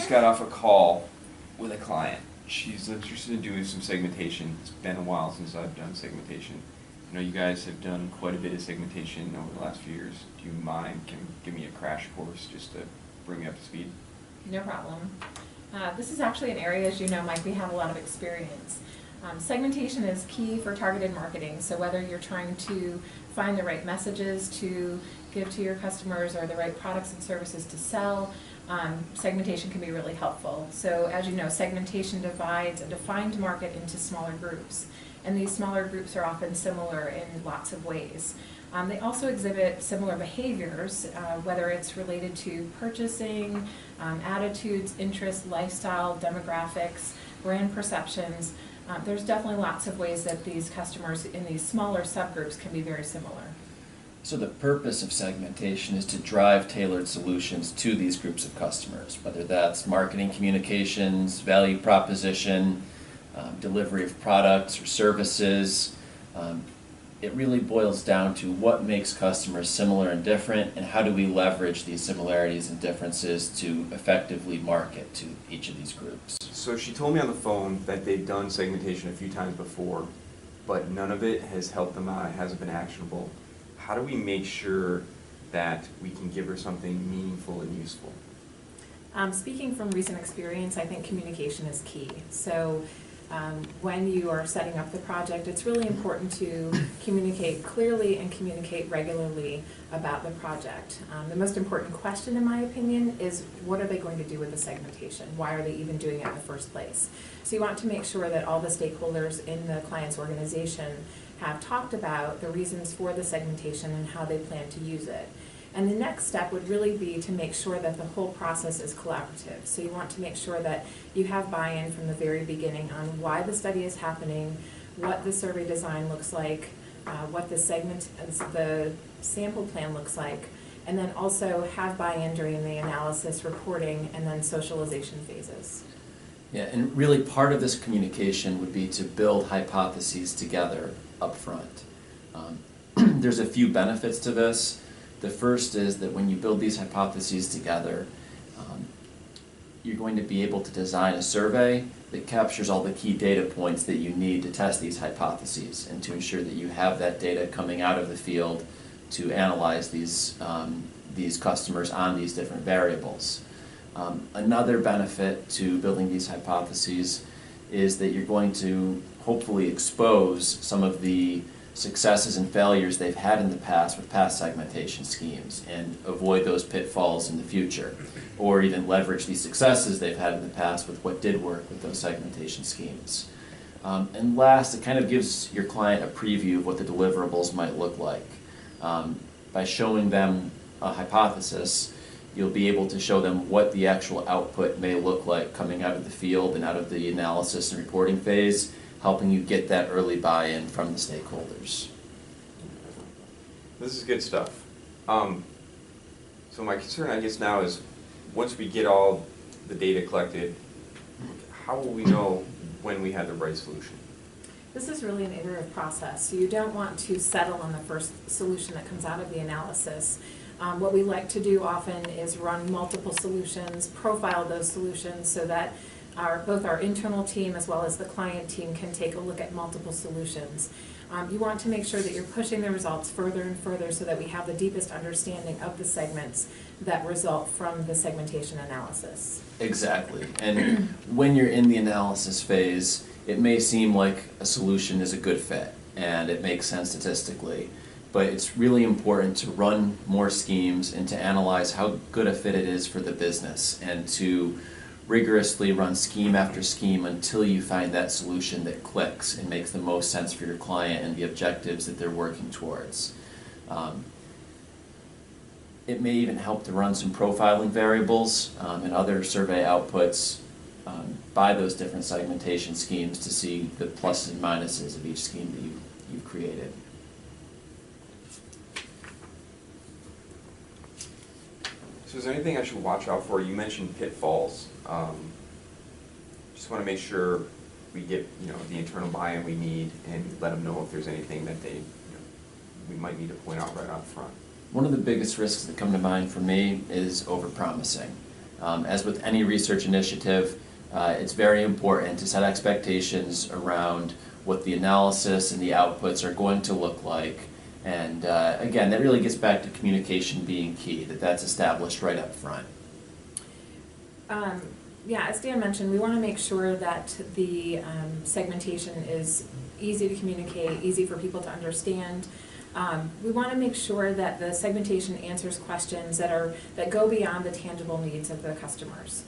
just got off a call with a client. She's interested in doing some segmentation. It's been a while since I've done segmentation. I know you guys have done quite a bit of segmentation over the last few years. Do you mind? Can you give me a crash course just to bring me up to speed? No problem. This is actually an area, as you know, Mike, we have a lot of experience. Segmentation is key for targeted marketing, so whether you're trying to find the right messages to give to your customers or the right products and services to sell, segmentation can be really helpful. So as you know, segmentation divides a defined market into smaller groups, and these smaller groups are often similar in lots of ways. They also exhibit similar behaviors, whether it's related to purchasing, attitudes, interests, lifestyle, demographics, brand perceptions. There's definitely lots of ways that these customers in these smaller subgroups can be very similar. So the purpose of segmentation is to drive tailored solutions to these groups of customers, whether that's marketing communications, value proposition, delivery of products or services. It really boils down to what makes customers similar and different, and how do we leverage these similarities and differences to effectively market to each of these groups. So she told me on the phone that they've done segmentation a few times before, but none of it has helped them out. It hasn't been actionable. How do we make sure that we can give her something meaningful and useful? Speaking from recent experience, I think communication is key. So when you are setting up the project, it's really important to communicate clearly and communicate regularly about the project. The most important question, in my opinion, is what are they going to do with the segmentation? Why are they even doing it in the first place? So you want to make sure that all the stakeholders in the client's organization have talked about the reasons for the segmentation and how they plan to use it. And the next step would really be to make sure that the whole process is collaborative. So you want to make sure that you have buy-in from the very beginning on why the study is happening, what the survey design looks like, what the sample plan looks like, and then also have buy-in during the analysis, reporting, and then socialization phases. Yeah, and really part of this communication would be to build hypotheses together up front. There's a few benefits to this. The first is that when you build these hypotheses together, you're going to be able to design a survey that captures all the key data points that you need to test these hypotheses and to ensure that you have that data coming out of the field to analyze these customers on these different variables. Another benefit to building these hypotheses is that you're going to hopefully expose some of the successes and failures they've had in the past with past segmentation schemes and avoid those pitfalls in the future, or even leverage these successes they've had in the past with what did work with those segmentation schemes. And last, it kind of gives your client a preview of what the deliverables might look like. By showing them a hypothesis, you'll be able to show them what the actual output may look like coming out of the field and out of the analysis and reporting phase, helping you get that early buy-in from the stakeholders. This is good stuff. So my concern, I guess, now is once we get all the data collected, how will we know when we have the right solution? This is really an iterative process, so you don't want to settle on the first solution that comes out of the analysis. What we like to do often is run multiple solutions, profile those solutions so that both our internal team as well as the client team can take a look at multiple solutions. You want to make sure that you're pushing the results further and further so that we have the deepest understanding of the segments that result from the segmentation analysis. Exactly. And when you're in the analysis phase, it may seem like a solution is a good fit and it makes sense statistically, but it's really important to run more schemes and to analyze how good a fit it is for the business and to rigorously run scheme after scheme until you find that solution that clicks and makes the most sense for your client and the objectives that they're working towards. It may even help to run some profiling variables and other survey outputs by those different segmentation schemes to see the pluses and minuses of each scheme that you've created. So is there anything I should watch out for? You mentioned pitfalls. Just want to make sure we get the internal buy-in we need and let them know if there's anything that we might need to point out right up front. One of the biggest risks that come to mind for me is overpromising. As with any research initiative, it's very important to set expectations around what the analysis and the outputs are going to look like. And again, that really gets back to communication being key, that's established right up front. Yeah, as Dan mentioned, we want to make sure that the segmentation is easy to communicate, easy for people to understand. We want to make sure that the segmentation answers questions that go beyond the tangible needs of the customers.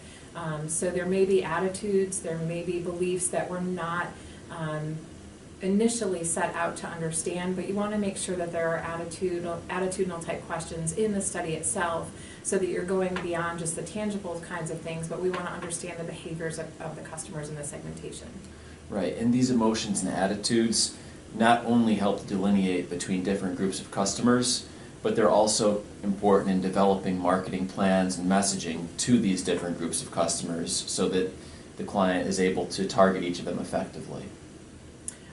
So there may be attitudes, there may be beliefs that we're not initially set out to understand, but you want to make sure that there are attitudinal type questions in the study itself, so that you're going beyond just the tangible kinds of things, but we want to understand the behaviors of the customers in the segmentation. Right, and these emotions and attitudes not only help to delineate between different groups of customers, but they're also important in developing marketing plans and messaging to these different groups of customers so that the client is able to target each of them effectively.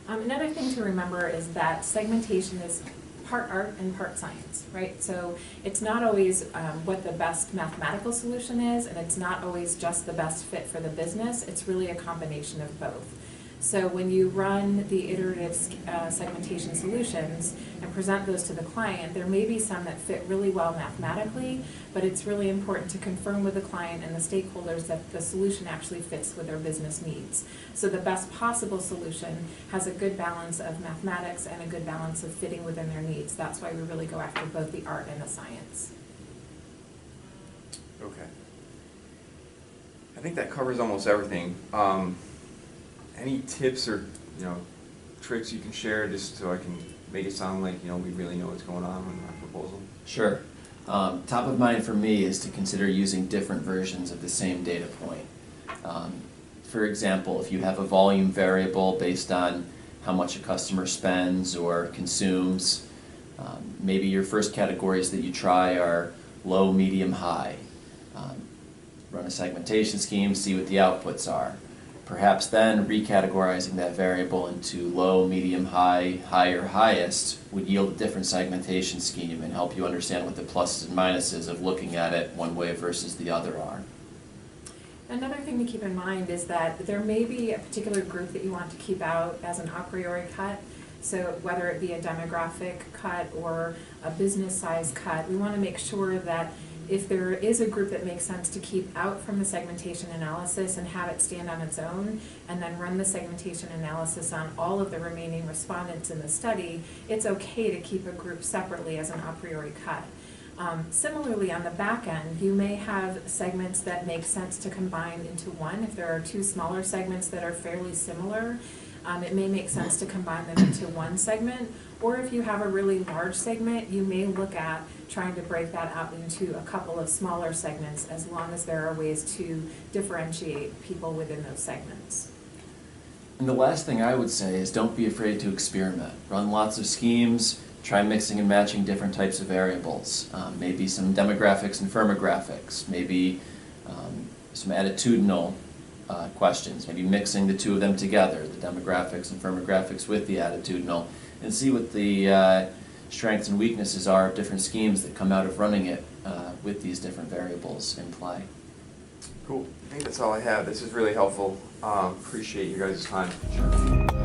Another thing to remember is that segmentation is part art and part science, right? So it's not always what the best mathematical solution is, and it's not always just the best fit for the business. It's really a combination of both. So when you run the iterative segmentation solutions and present those to the client, there may be some that fit really well mathematically, but it's really important to confirm with the client and the stakeholders that the solution actually fits with their business needs. So the best possible solution has a good balance of mathematics and a good balance of fitting within their needs. That's why we really go after both the art and the science. Okay. I think that covers almost everything. Any tips or, tricks you can share just so I can make it sound like, we really know what's going on in our proposal? Sure. Top of mind for me is to consider using different versions of the same data point. For example, if you have a volume variable based on how much a customer spends or consumes, maybe your first categories that you try are low, medium, high. Run a segmentation scheme, see what the outputs are. Perhaps then recategorizing that variable into low, medium, high, higher, highest would yield a different segmentation scheme and help you understand what the pluses and minuses of looking at it one way versus the other are. Another thing to keep in mind is that there may be a particular group that you want to keep out as an a priori cut. So whether it be a demographic cut or a business size cut, we want to make sure that if there is a group that makes sense to keep out from the segmentation analysis and have it stand on its own, and then run the segmentation analysis on all of the remaining respondents in the study, it's okay to keep a group separately as an a priori cut. Similarly, on the back end, you may have segments that make sense to combine into one. If there are two smaller segments that are fairly similar, it may make sense to combine them into one segment. Or if you have a really large segment, you may look at trying to break that out into a couple of smaller segments, as long as there are ways to differentiate people within those segments. And the last thing I would say is don't be afraid to experiment. Run lots of schemes, try mixing and matching different types of variables. Maybe some demographics and firmographics, maybe some attitudinal questions, maybe mixing the two of them together, the demographics and firmographics with the attitudinal, and see what the strengths and weaknesses are of different schemes that come out of running it with these different variables in play. Cool. I think that's all I have. This is really helpful. Appreciate you guys' time. Sure.